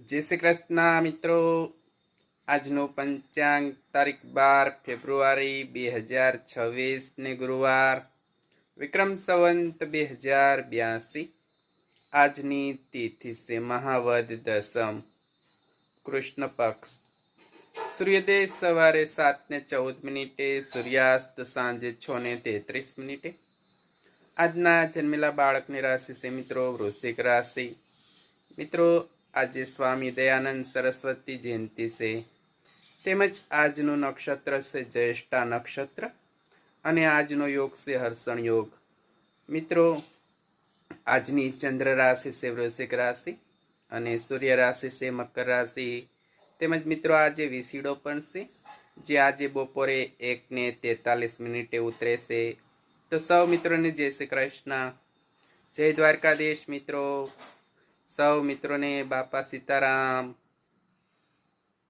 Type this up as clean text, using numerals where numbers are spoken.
જય શ્રી કૃષ્ણ મિત્રો। આજનું પંચાંગ તારીખ 12 ફેબ્રુઆરી 2026 ને ગુરુવાર, વિક્રમ સંવંત 2082। આજની તિથિ છે મહાવદ દસમ, કૃષ્ણ પક્ષ। સૂર્યોદય સવારે 7:14, સૂર્યાસ્ત સાંજે 6:33। આજના જન્મેલા બાળકની રાશિ છે મિત્રો વૃશ્ચિક રાશિ। મિત્રો, આજે સ્વામી દયાનંદ સરસ્વતી જયંતિ છે, તેમજ આજનું નક્ષત્ર છે જ્યેષ્ઠા નક્ષત્ર, અને આજનો યોગ છે હર્ષણ યોગ। મિત્રો, આજની ચંદ્ર રાશિ છે વૃશ્ચિક રાશિ, અને સૂર્ય રાશિ છે મકર રાશિ। તેમજ મિત્રો, આજે વિસીડો પણ છે, જે આજે બપોરે 1:43 ઉતરે છે। તો સૌ મિત્રોને જય શ્રી કૃષ્ણ, જય દ્વારકાધીશ મિત્રો। સૌ મિત્રોને બાપા સીતારામ।